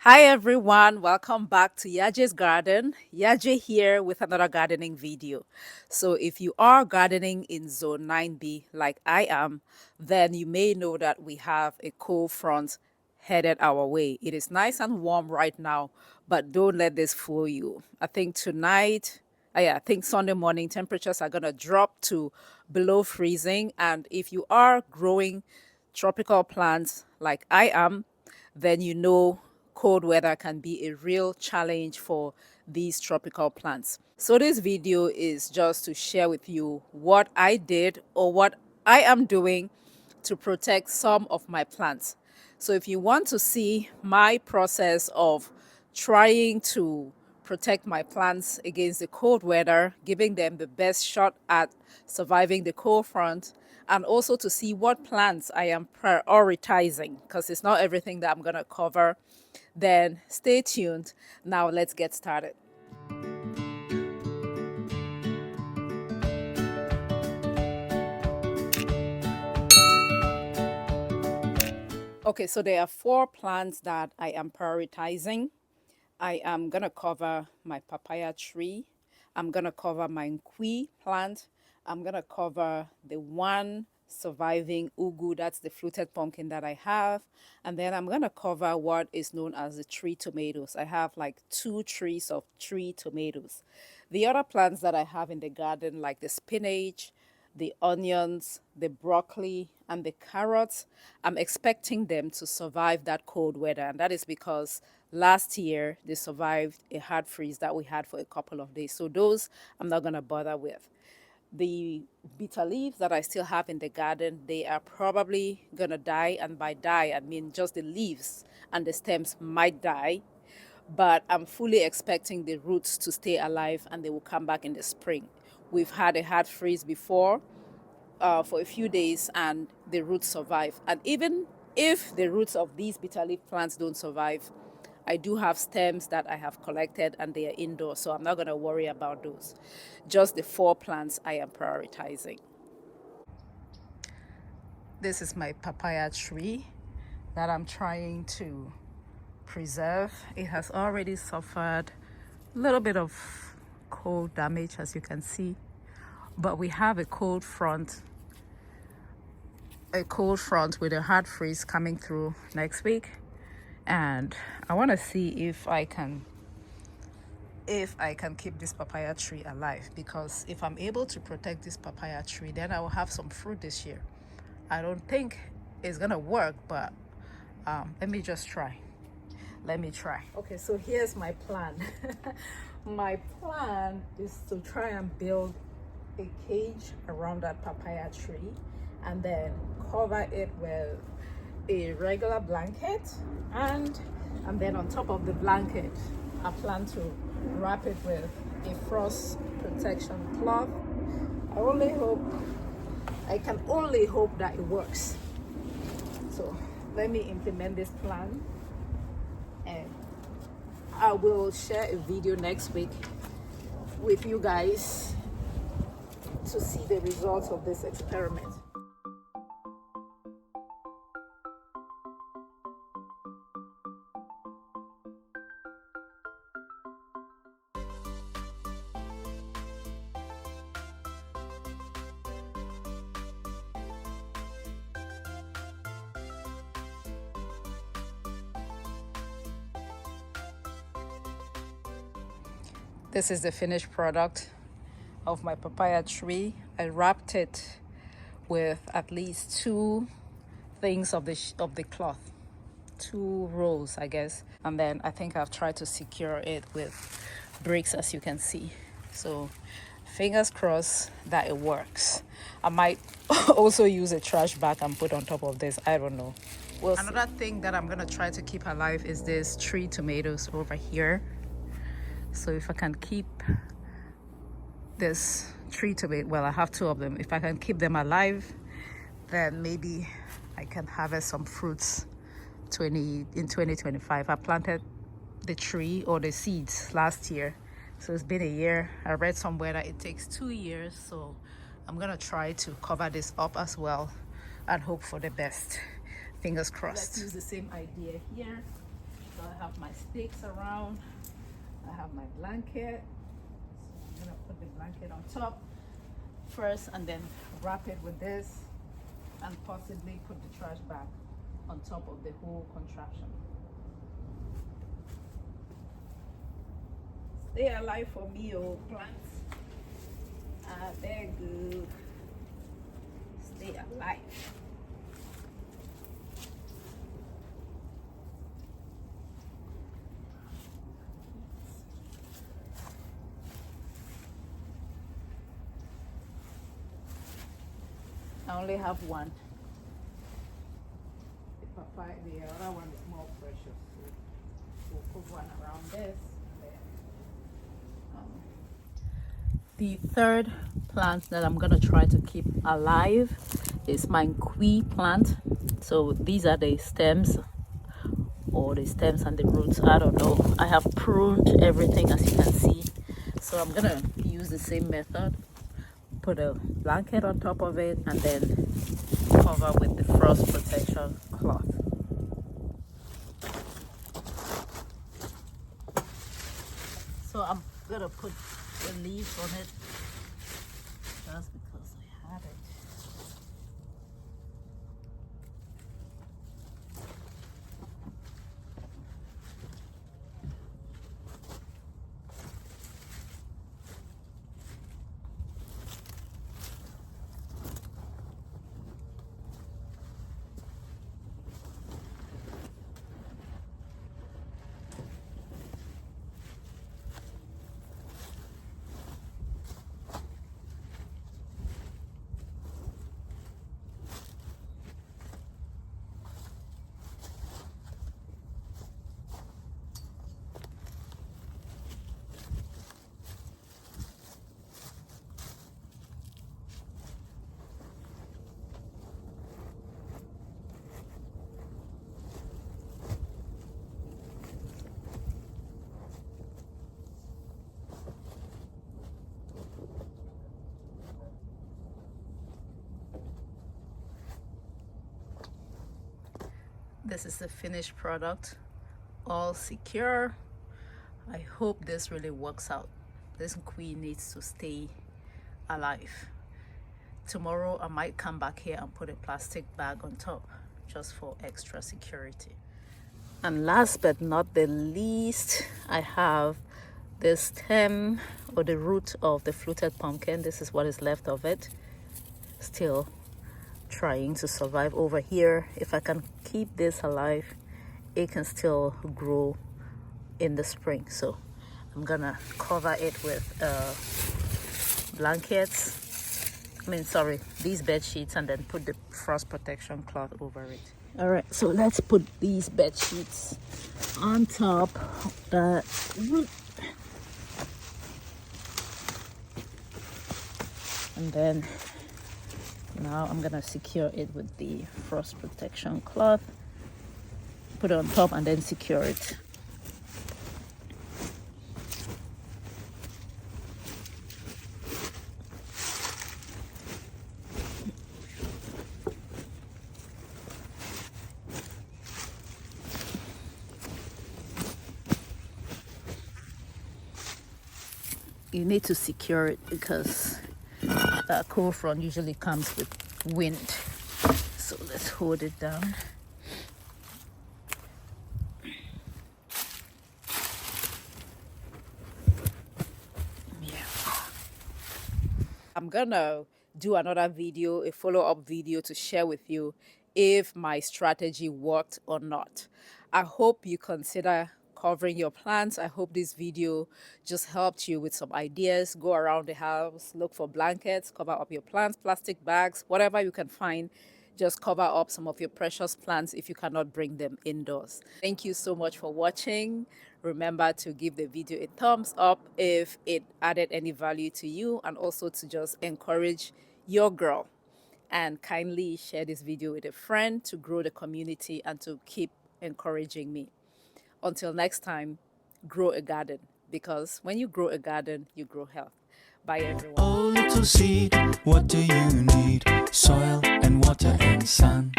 Hi everyone, welcome back to Yaje's Garden. Yaje here with another gardening video. So if you are gardening in zone 9B like I am, then you may know that we have a cold front headed our way. It is nice and warm right now, but don't let this fool you. I think tonight, I think Sunday morning temperatures are going to drop to below freezing, and if you are growing tropical plants like I am, then you know cold weather can be a real challenge for these tropical plants. So this video is just to share with you what I did or what I am doing to protect some of my plants. So if you want to see my process of trying to protect my plants against the cold weather, giving them the best shot at surviving the cold front, and also to see what plants I am prioritizing, because it's not everything that I'm going to cover, then stay tuned. Now let's get started. Okay, so there are four plants that I am prioritizing. I am going to cover my papaya tree. I'm going to cover my nkwi plant. I'm going to cover the one surviving ugu, that's the fluted pumpkin that I have. And then I'm going to cover what is known as the tree tomatoes. I have like 2 trees of tree tomatoes. The other plants that I have in the garden, like the spinach, the onions, the broccoli, and the carrots, I'm expecting them to survive that cold weather. And that is because last year they survived a hard freeze that we had for a couple of days. So those I'm not going to bother with. The bitter leaves that I still have in the garden, they are probably going to die. And by die, I mean just the leaves and the stems might die, but I'm fully expecting the roots to stay alive and they will come back in the spring. We've had a hard freeze before for a few days and the roots survive. And even if the roots of these bitter leaf plants don't survive, I do have stems that I have collected and they are indoors, so I'm not going to worry about those. Just the four plants I am prioritizing. This is my papaya tree that I'm trying to preserve. It has already suffered a little bit of cold damage, as you can see, but we have a cold front with a hard freeze coming through next week, and I want to see if I can keep this papaya tree alive, because if I'm able to protect this papaya tree, then I will have some fruit this year. I don't think it's gonna work, but let me just try. Let me try. Okay, so here's my plan. My plan is to try and build a cage around that papaya tree and then cover it with a regular blanket, and then on top of the blanket I plan to wrap it with a frost protection cloth. I can only hope that it works. So let me implement this plan, and I will share a video next week with you guys to see the results of this experiment. This is the finished product of my papaya tree. I wrapped it with at least 2 things of the cloth, 2 rolls, I guess, and then I think I've tried to secure it with bricks, as you can see. So fingers crossed that it works. I might also use a trash bag and put on top of this. I don't know. Another thing that I'm gonna try to keep alive is this tree tomatoes over here. So if I can keep this tree tomato, well, I have 2 of them. If I can keep them alive, then maybe I can harvest some fruits in 2025. I planted the tree or the seeds last year, so it's been a year. I read somewhere that it takes 2 years, so I'm gonna try to cover this up as well and hope for the best. Fingers crossed. Let's use the same idea here. So I have my sticks around. I have my blanket. So I'm gonna put the blanket on top first and then wrap it with this and possibly put the trash bag on top of the whole contraption. Stay alive for me, oh plants. I beg you. Stay alive. I only have one. The papaya, the other one is more precious. So we'll put one around this. The third plant that I'm gonna try to keep alive is my kui plant. So these are the stems, or the stems and the roots, I don't know. I have pruned everything, as you can see. So I'm gonna use the same method. Put a blanket on top of it and then cover with the frost protection cloth. So I'm gonna put the leaves on it just because I had it. This is the finished product, all secure. I hope this really works out. This queen needs to stay alive. Tomorrow I might come back here and put a plastic bag on top just for extra security. And last but not the least, I have the stem or the root of the fluted pumpkin. This is what is left of it. Still trying to survive over here. If I can keep this alive, it can still grow in the spring. So I'm gonna cover it with blankets. These bed sheets, and then put the frost protection cloth over it. All right, so let's put these bed sheets on top of the root, and then now I'm gonna secure it with the frost protection cloth. Put it on top and then secure it. You need to secure it because that cold front usually comes with wind. So let's hold it down. Yeah. I'm gonna do another video, a follow-up video, to share with you if my strategy worked or not. I hope you consider covering your plants. I hope this video just helped you with some ideas. Go around the house, look for blankets, cover up your plants, plastic bags, whatever you can find. Just cover up some of your precious plants if you cannot bring them indoors. Thank you so much for watching. Remember to give the video a thumbs up if it added any value to you, and also to just encourage your girl. And kindly share this video with a friend to grow the community and to keep encouraging me. Until next time, grow a garden, because when you grow a garden, you grow health. Bye, everyone. Oh, little seed, what do you need? Soil and water and sun.